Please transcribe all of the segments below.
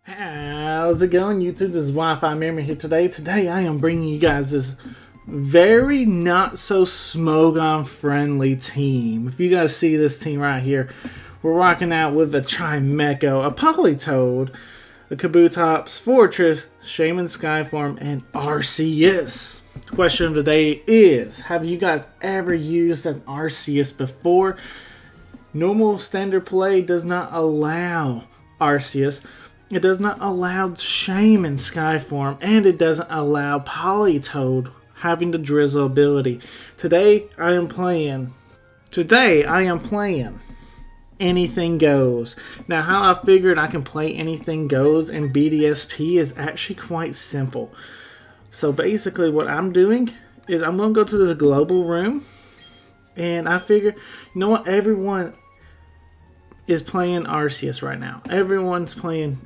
How's it going, YouTube? This is Wi-Fi Memory here today. Today I am bringing you guys this very not so Smogon friendly team. If you guys see this team right here, we're rocking out with a Chimecho, a Politoed, a Kabutops, Fortress, Shaymin-Skyforme, and Arceus. The question of the day is, have you guys ever used an Arceus before? Normal standard play does not allow Arceus. It does not allow Shaymin-Skyforme, and it doesn't allow Politoed having the Drizzle ability. Today I am playing Anything Goes. Now, how I figured I can play Anything Goes in BDSP is actually quite simple. So basically what I'm doing is I'm going to go to this global room, and I figure, you know what, everyone is playing Arceus right now. Everyone's playing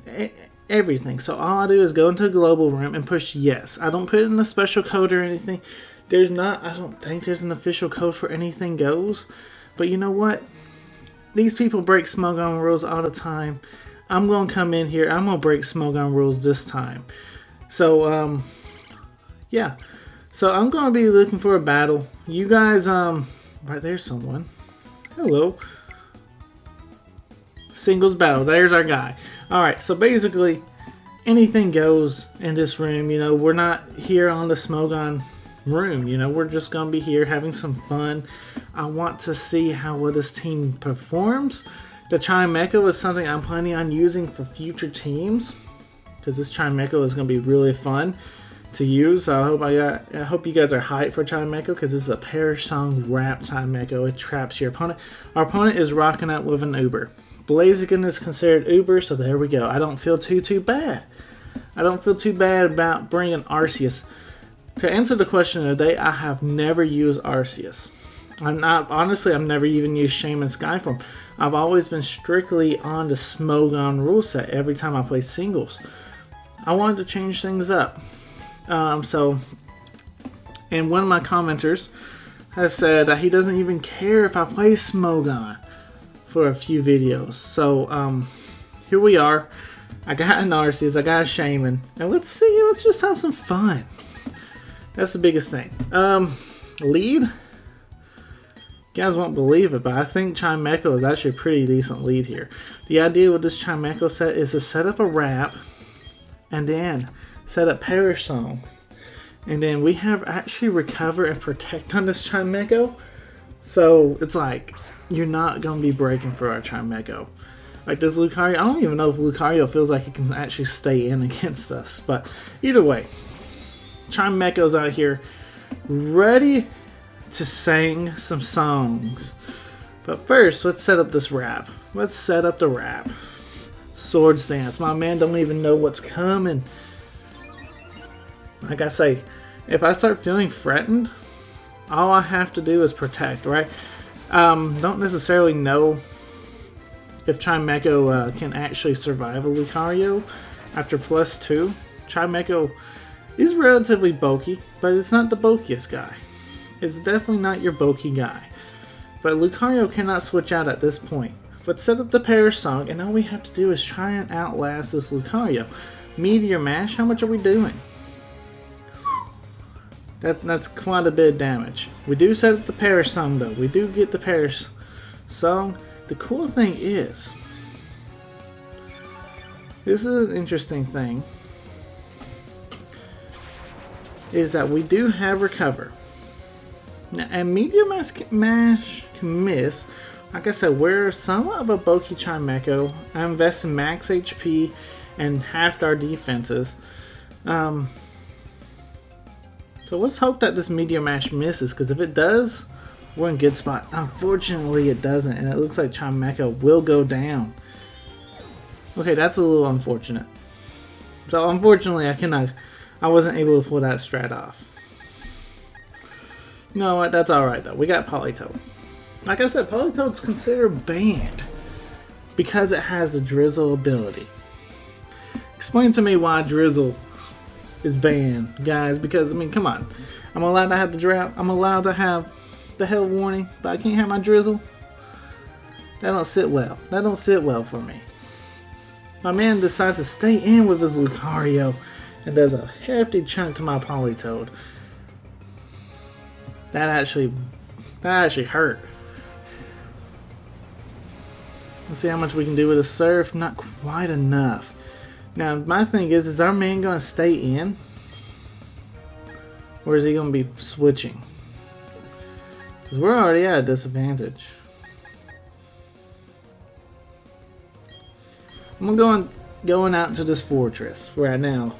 everything. So all I do is go into the global room and push yes. I don't put in a special code or anything. I don't think there's an official code for Anything Goes. But you know what? These people break Smogon rules all the time. I'm going to come in here. I'm going to break Smogon rules this time. So, yeah. So I'm going to be looking for a battle. You guys, right there's someone. Hello. Singles battle. There's our guy. Alright, so basically, anything goes in this room. You know, we're not here on the Smogon room. You know, we're just going to be here having some fun. I want to see how well this team performs. The Chimecho is something I'm planning on using for future teams, because this Chimecho is going to be really fun to use. So I hope you guys are hyped for Chimecho, because this is a Perish Song Rap Chimecho. It traps your opponent. Our opponent is rocking out with an Uber. Blaziken is considered Uber, so there we go. I don't feel too bad. I don't feel too bad about bringing Arceus. To answer the question of the day, I have never used Arceus. Honestly, I've never even used Shaymin-Skyforme. I've always been strictly on the Smogon rule set every time I play singles. I wanted to change things up. And one of my commenters has said that he doesn't even care if I play Smogon for a few videos. So here we are. I got an Arceus, I got a Shaymin, and let's just have some fun. That's the biggest thing. Lead? You guys won't believe it, but I think Chimecho is actually a pretty decent lead here. The idea with this Chimecho set is to set up a wrap and then set up Perish Song. And then we have actually Recover and Protect on this Chimecho. So it's like, you're not going to be breaking for our Chimecho. Like this Lucario, I don't even know if Lucario feels like it can actually stay in against us. But either way, Chimecho's out here ready to sing some songs. But first, let's set up this rap. Let's set up the rap. Swords Dance. My man don't even know what's coming. Like I say, if I start feeling threatened, all I have to do is protect, right? Don't necessarily know if Chimecho can actually survive a Lucario after +2. Chimecho is relatively bulky, but it's not the bulkiest guy. It's definitely not your bulky guy. But Lucario cannot switch out at this point. Let's set up the Perish Song, and all we have to do is try and outlast this Lucario. Meteor Mash, how much are we doing? That's quite a bit of damage. We do set up the Perish Song though. We do get the Perish Song. The cool thing is, this is an interesting thing, is that we do have Recover. Now, and Meteor Mash can miss. Like I said, we're somewhat of a bulky Chimecho. I invest in max HP and halved our defenses. So let's hope that this Meteor Mash misses, because if it does, we're in a good spot. Unfortunately, it doesn't, and it looks like Chimecho will go down. Okay, that's a little unfortunate. So unfortunately, I wasn't able to pull that strat off. You know what? That's alright though. We got Politoed. Like I said, Politoed's considered banned because it has the Drizzle ability. Explain to me why Drizzle is banned, guys, because I mean, come on. I'm allowed to have the drought. I'm allowed to have the Hell Warning, but I can't have my Drizzle. That don't sit well. That don't sit well for me. My man decides to stay in with his Lucario and does a hefty chunk to my Politoed. That actually hurt. Let's see how much we can do with a Surf. Not quite enough. Now, my thing is our man going to stay in? Or is he going to be switching? Because we're already at a disadvantage. I'm going out to this fortress right now.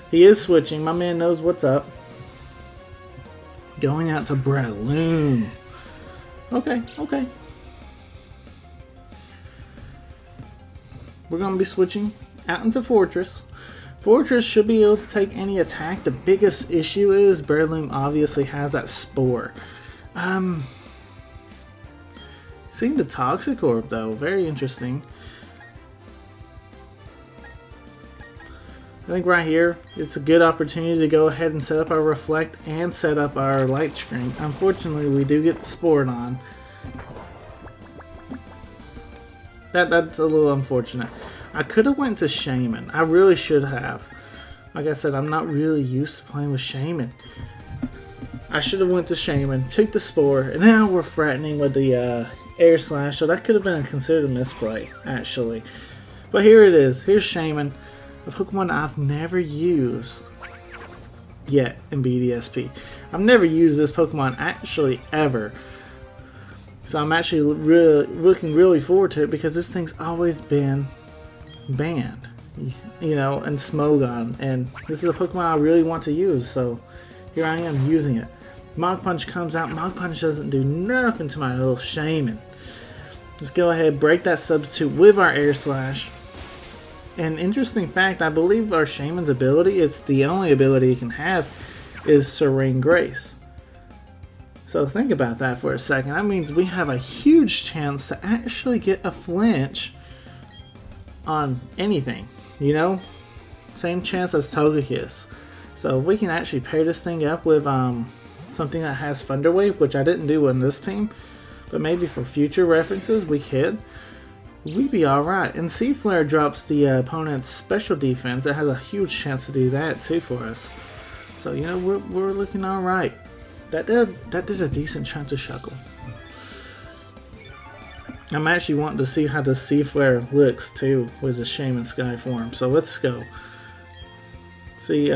He is switching. My man knows what's up. Going out to Breloom. Okay. We're going to be switching out into Fortress. Fortress should be able to take any attack. The biggest issue is Breloom obviously has that Spore. Seeing the Toxic Orb though, very interesting. I think right here, it's a good opportunity to go ahead and set up our Reflect and set up our Light Screen. Unfortunately, we do get the Sport on. That's a little unfortunate. I could have went to Shaymin. I really should have. Like I said, I'm not really used to playing with Shaymin. I should have went to Shaymin, took the Spore, and now we're threatening with the Air Slash. So that could have been considered a misplay, actually. But here it is. Here's Shaymin. A Pokemon I've never used yet in BDSP. I've never used this Pokemon actually ever. So I'm actually looking really forward to it because this thing's always been banned. You know, and Smogon. And this is a Pokemon I really want to use. So here I am using it. Mach Punch comes out. Mach Punch doesn't do nothing to my little Shaymin. Let's go ahead, break that substitute with our Air Slash. An interesting fact, I believe our Shaymin's ability, it's the only ability he can have, is Serene Grace. So think about that for a second. That means we have a huge chance to actually get a flinch on anything, you know? Same chance as Togekiss. So if we can actually pair this thing up with something that has Thunder Wave, which I didn't do on this team, but maybe for future references we could. We'd be alright. And Sea Flare drops the opponent's special defense. It has a huge chance to do that too for us. So, you know, we're looking alright. That did a decent chunk to Shuckle. I'm actually wanting to see how the Sea Flare looks too with the Shaymin-Skyforme. So let's go. See,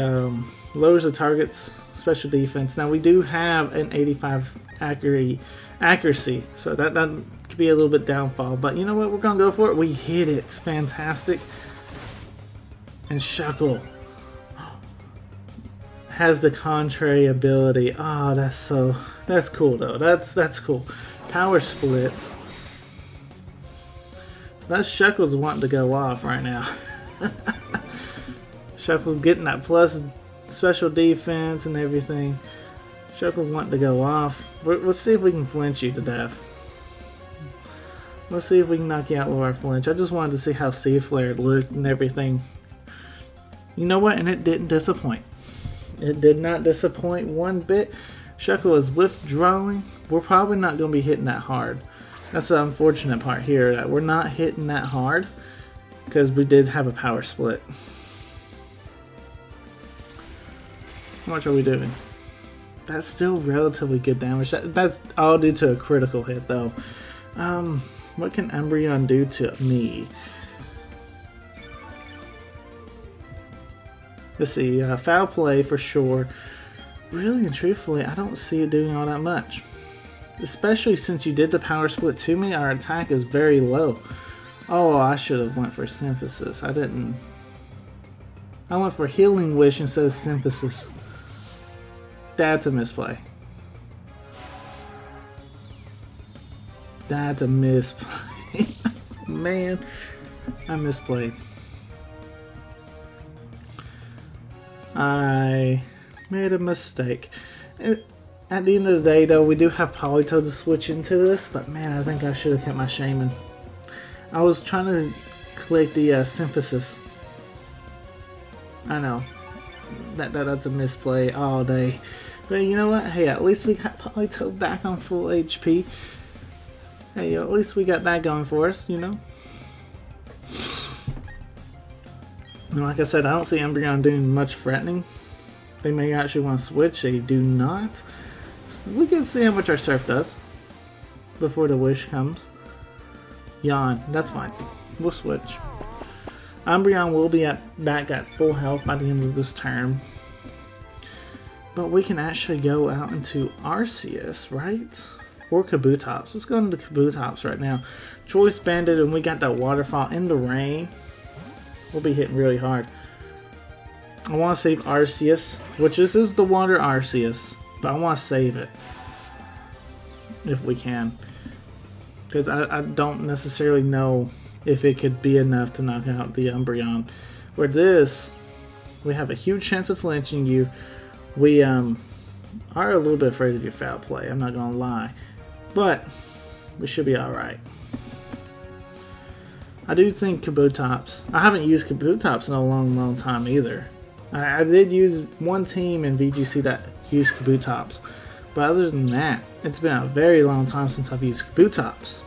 lowers the target's special defense. Now we do have an 85 accuracy. So that could be a little bit downfall, but you know what, we're gonna go for it. We hit it. Fantastic. And Shuckle has the contrary ability. Oh, that's cool though. That's cool. Power Split. That Shuckle's wanting to go off right now. Shuckle getting that plus special defense and everything. Shuckle wanting to go off. Let's see if we can flinch you to death. Let's see if we can knock you out with our flinch. I just wanted to see how Sea Flare looked and everything. You know what? And it didn't disappoint. It did not disappoint one bit. Shuckle is withdrawing. We're probably not going to be hitting that hard. That's the unfortunate part here, that we're not hitting that hard because we did have a power split. How much are we doing? That's still relatively good damage. That's all due to a critical hit though. What can Umbreon do to me? Let's see, Foul Play for sure. Really and truthfully, I don't see it doing all that much. Especially since you did the power split to me, our attack is very low. Oh, I should have went for Synthesis. I didn't. I went for Healing Wish instead of Synthesis. That's a misplay. That's a misplay. Man, I misplayed. I made a mistake. At the end of the day, though, we do have Politoed to switch into this, but man, I think I should have kept my Shaymin. I was trying to click the Synthesis. I know. That's a misplay all day. But you know what? Hey, at least we got Politoed back on full HP. Hey, at least we got that going for us, you know? And like I said, I don't see Umbreon doing much threatening. They may actually want to switch. They do not. We can see how much our Surf does before the Wish comes. Yawn. That's fine. We'll switch. Umbreon will be back at full health by the end of this turn. But we can actually go out into Arceus, right? Or Kabutops. Let's go into Kabutops right now. Choice Banded, and we got that Waterfall in the rain. We'll be hitting really hard. I want to save Arceus, which this is the Water Arceus, but I want to save it if we can. Because I don't necessarily know if it could be enough to knock out the Umbreon. Where this, we have a huge chance of flinching you. We are a little bit afraid of your foul play, I'm not going to lie. But we should be alright. I do think Kabutops, I haven't used Kabutops in a long time either. I did use one team in VGC that used Kabutops. But other than that, it's been a very long time since I've used Kabutops.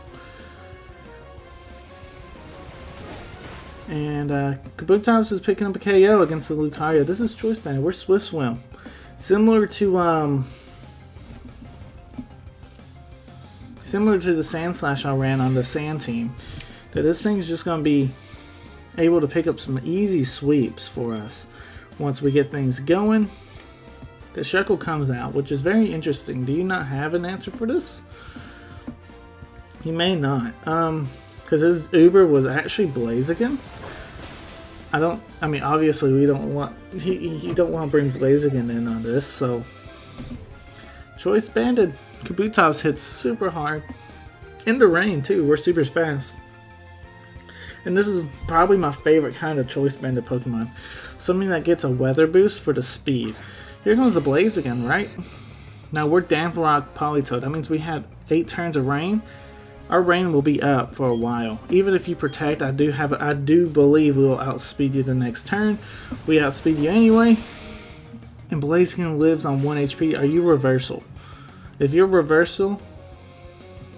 And Kabutops is picking up a KO against the Lucario. This is Choice Band. We're Swift Swim. Similar to the Sand Slash I ran on the Sand team. That this thing's just going to be able to pick up some easy sweeps for us. Once we get things going, the Shuckle comes out, which is very interesting. Do you not have an answer for this? You may not. Because his Uber was actually Blaziken. I mean, obviously we don't want, you don't want to bring Blaziken in on this, so. Choice Banded. Kabutops hits super hard. In the rain too, we're super fast. And this is probably my favorite kind of Choice Banded Pokemon. Something that gets a weather boost for the speed. Here comes the Blaziken, right? Now we're Damp Rock Politoed. That means we had 8 turns of rain. Our rain will be up for a while. Even if you protect, I do believe we will outspeed you the next turn. We outspeed you anyway. And Blaziken lives on 1 HP. Are you reversal? If you're reversal,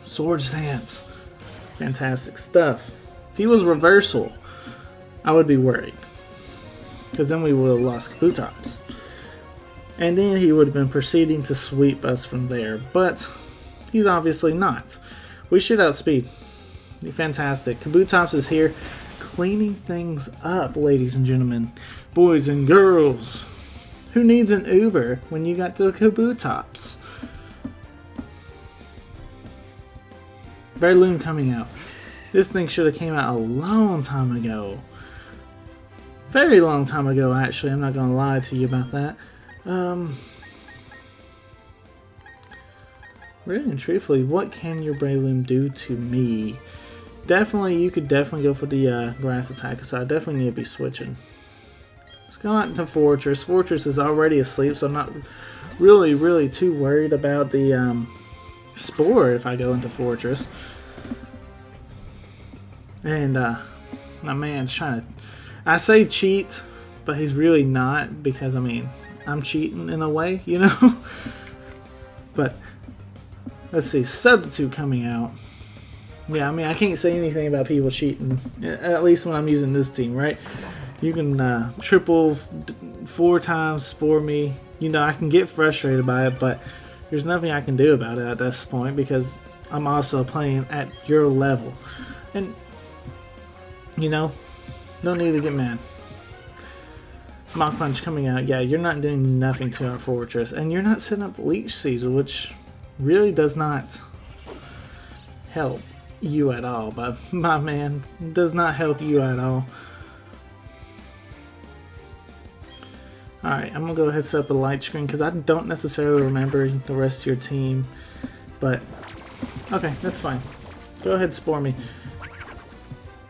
Sword Stance. Fantastic stuff. If he was reversal, I would be worried. Because then we would have lost Kabutops. And then he would have been proceeding to sweep us from there. But he's obviously not. We should outspeed. Fantastic. Kabutops is here cleaning things up, ladies and gentlemen. Boys and girls. Who needs an Uber when you got the Kabutops? Breloom coming out. This thing should have came out a long time ago. Very long time ago, actually. I'm not going to lie to you about that. Really and truthfully, what can your Breloom do to me? Definitely, you could definitely go for the grass attack, so I definitely need to be switching. Let's go out into Fortress. Fortress is already asleep, so I'm not really too worried about the Spore if I go into Fortress. And my man's trying to, I say cheat, but he's really not, because I mean, I'm cheating in a way, you know? But let's see, Substitute coming out. Yeah, I mean, I can't say anything about people cheating, at least when I'm using this team, right? You can triple 4 times Spore me. You know, I can get frustrated by it, but there's nothing I can do about it at this point, because I'm also playing at your level. And, you know, don't need to get mad. Mach Punch coming out. Yeah, you're not doing nothing to our Fortress. And you're not setting up Leech Seeds, which really does not help you at all. But my man, does not help you at all. Alright, I'm going to go ahead and set up a light screen because I don't necessarily remember the rest of your team. But, okay, that's fine. Go ahead and Spore me.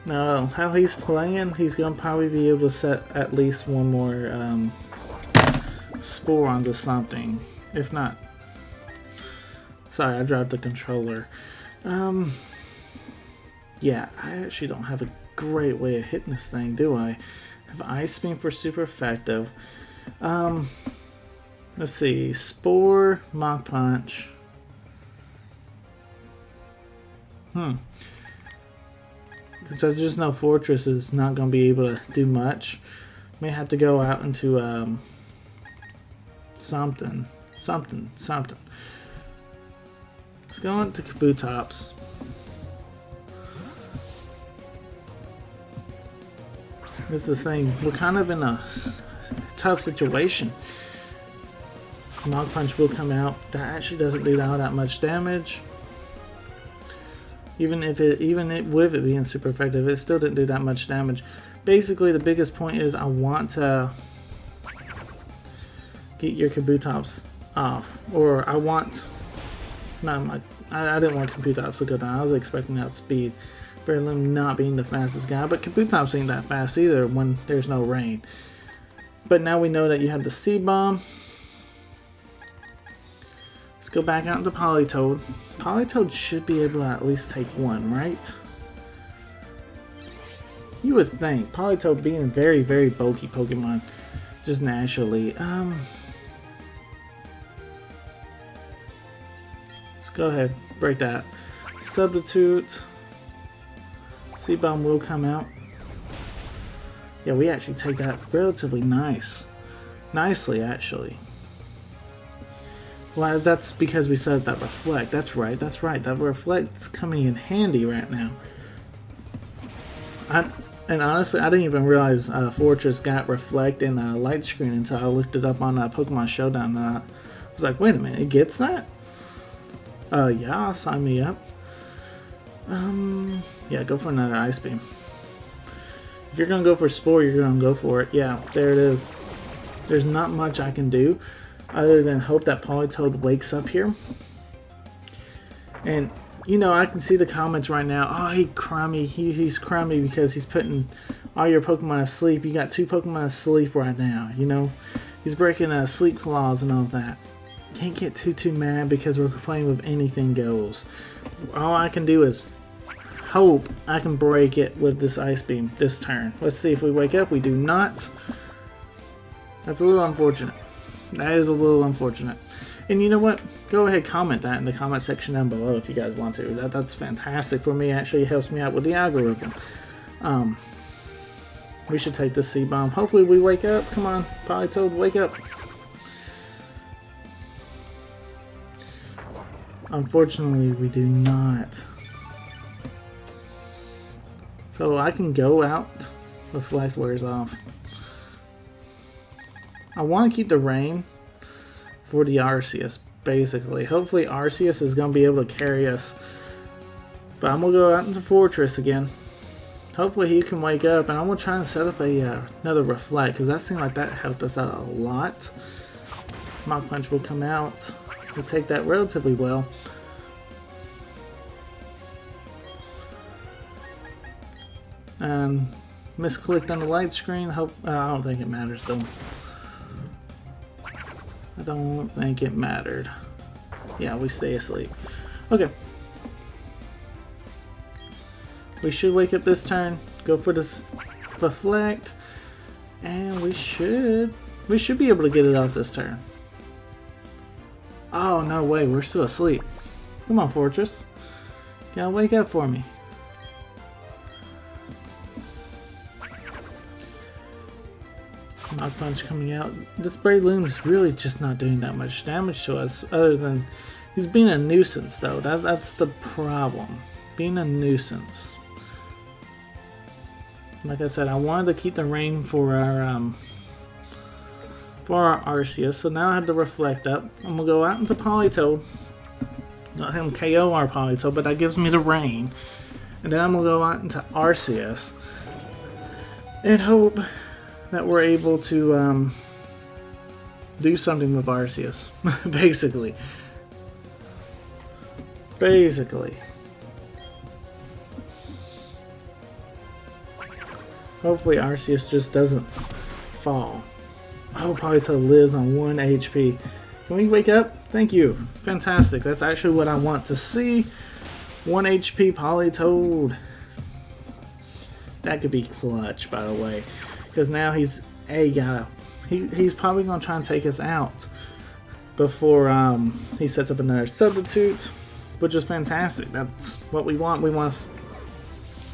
No, how he's playing, he's going to probably be able to set at least one more Spore onto something. If not... Sorry, I dropped the controller. Yeah, I actually don't have a great way of hitting this thing, do I? I have Ice Beam for super effective. Let's see. Spore, Mach Punch. Because I just know Fortress is not going to be able to do much. May have to go out into something. Let's go into Kabutops. This is the thing. We're kind of in a tough situation. Mach Punch will come out. That actually doesn't do all that much damage. Even with it being super effective, it still didn't do that much damage. Basically, the biggest point is I want to get your Kabutops off, or I want. No, I didn't want Kabutops to go down. I was expecting outspeed. Breloom not being the fastest guy, but Kabutops ain't that fast either when there's no rain. But now we know that you have the C-Bomb. Let's go back out into Politoed. Politoed should be able to at least take one, right? You would think. Politoed being a very, very bulky Pokemon, just naturally. Let's go ahead, break that. Substitute. C-Bomb will come out. Yeah, we actually take that relatively nicely actually. Well, that's because we said that Reflect. That's right. That Reflect's coming in handy right now. And honestly, I didn't even realize Fortress got Reflect and Light Screen until I looked it up on Pokemon Showdown. And I was like, wait a minute, it gets that? Yeah, sign me up. Yeah, go for another Ice Beam. If you're gonna go for Spore, you're gonna go for it. Yeah, there it is. There's not much I can do other than hope that Politoed wakes up here. And you know, I can see the comments right now. Oh, he's crummy because he's putting all your Pokemon asleep. You got 2 Pokemon asleep right now. You know, he's breaking sleep claws and all that. Can't get too mad because we're playing with anything goes. All I can do is hope I can break it with this Ice Beam this turn. Let's see if we wake up. We do not. That's a little unfortunate. That is a little unfortunate. And you know what? Go ahead, comment that in the comment section down below if you guys want to. That's fantastic for me. Actually, it helps me out with the algorithm. We should take the C-Bomb. Hopefully we wake up. Come on, Politoed, wake up. Unfortunately, we do not. So I can go out. Reflect wears off. I want to keep the rain for the Arceus, basically. Hopefully Arceus is going to be able to carry us. But I'm going to go out into Fortress again. Hopefully he can wake up, and I'm going to try and set up another Reflect, because that seemed like that helped us out a lot. Mach Punch will come out. We'll take that relatively well. And misclicked on the light screen. I don't think it matters though. I don't think it mattered. Yeah, we stay asleep. Okay. We should wake up this turn. Go for this Reflect. And we should be able to get it off this turn. Oh, no way. We're still asleep. Come on, Fortress. You gotta wake up for me. Mach Punch coming out. This Breloom's really just not doing that much damage to us, other than he's being a nuisance, though. That's the problem. Being a nuisance. Like I said, I wanted to keep the rain for our Arceus, so now I have to Reflect up. I'm gonna go out into Politoed. Let him KO our Politoed, but that gives me the rain. And then I'm gonna go out into Arceus and hope that we're able to do something with Arceus. Basically. Hopefully Arceus just doesn't fall. Oh, Politoed lives on 1 HP. Can we wake up? Thank you. Fantastic. That's actually what I want to see. 1 HP Politoed. That could be clutch, by the way. Because now he's he's probably going to try and take us out before he sets up another substitute, which is fantastic. That's what we want. We want to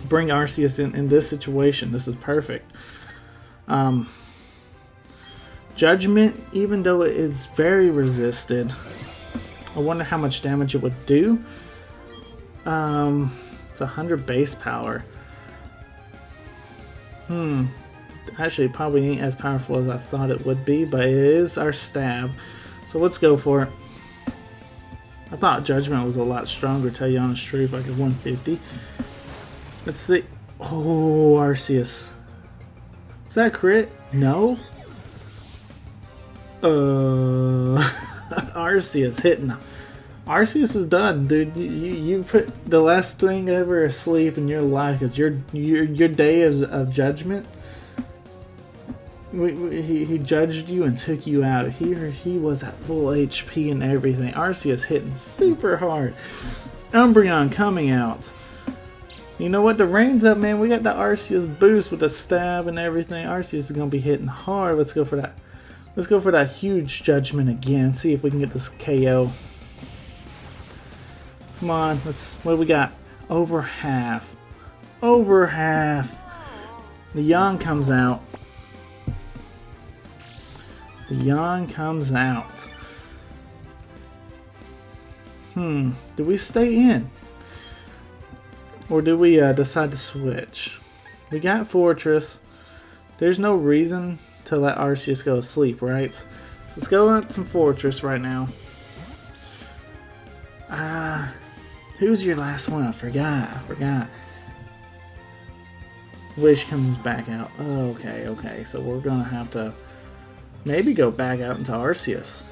bring Arceus in this situation. This is perfect. Judgment, even though it is very resisted, I wonder how much damage it would do. It's 100 base power. Actually, probably ain't as powerful as I thought it would be, but it is our stab. So let's go for it. I thought Judgment was a lot stronger, tell you honest truth, like a 150. Let's see. Oh, Arceus. Was that a crit? No? Arceus hitting. Arceus is done, dude. You put the last thing ever asleep in your life because your day of judgment. He judged you and took you out. He was at full HP and everything. Arceus hitting super hard. Umbreon coming out. You know what? The rain's up, man. We got the Arceus boost with the stab and everything. Arceus is gonna be hitting hard. Let's go for that. Let's go for that huge judgment again. See if we can get this KO. Come on. What do we got? Over half. Over half. The yawn comes out. The yawn comes out. Do we stay in? Or do we decide to switch? We got Fortress. There's no reason to let Arceus go to sleep, right? So let's go on some Fortress right now. Who's your last one? I forgot. Wish comes back out. Okay. So we're gonna have to maybe go back out into Arceus.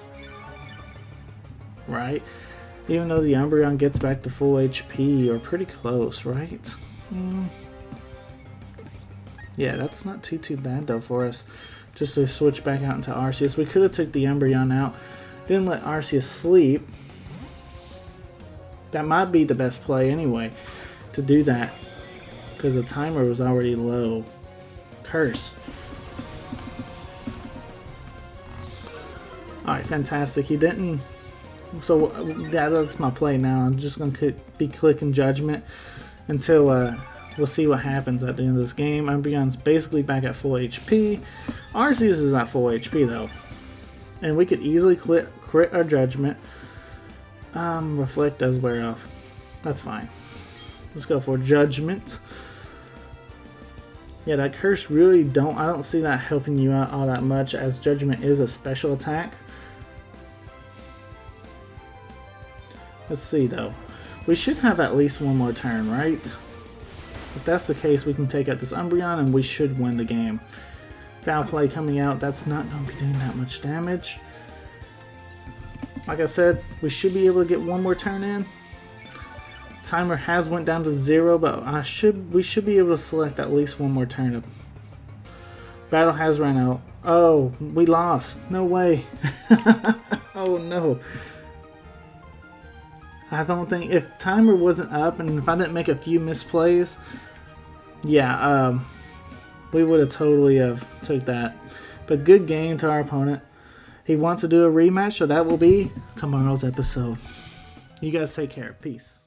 Right? Even though the Umbreon gets back to full HP, or pretty close, right? Yeah, that's not too bad though for us. Just to switch back out into Arceus. We could have took the Umbreon out, didn't let Arceus sleep. That might be the best play anyway, to do that. Because the timer was already low. Curse. Alright, fantastic. He didn't... So, yeah, that's my play now. I'm just going to be clicking Judgment until we'll see what happens at the end of this game. Umbreon's basically back at full HP. Arceus is at full HP, though. And we could easily crit our Judgment. Reflect does wear off. That's fine. Let's go for Judgment. Yeah, that Curse really I don't see that helping you out all that much, as Judgment is a special attack. Let's see though. We should have at least one more turn, right? If that's the case, we can take out this Umbreon and we should win the game. Foul Play coming out, that's not going to be doing that much damage. Like I said, we should be able to get one more turn in. Timer has went down to 0, but we should be able to select at least one more turn. Battle has run out. Oh, we lost. No way. Oh no. I don't think, if timer wasn't up and if I didn't make a few misplays, yeah, we would have totally took that. But good game to our opponent. He wants to do a rematch, so that will be tomorrow's episode. You guys take care. Peace.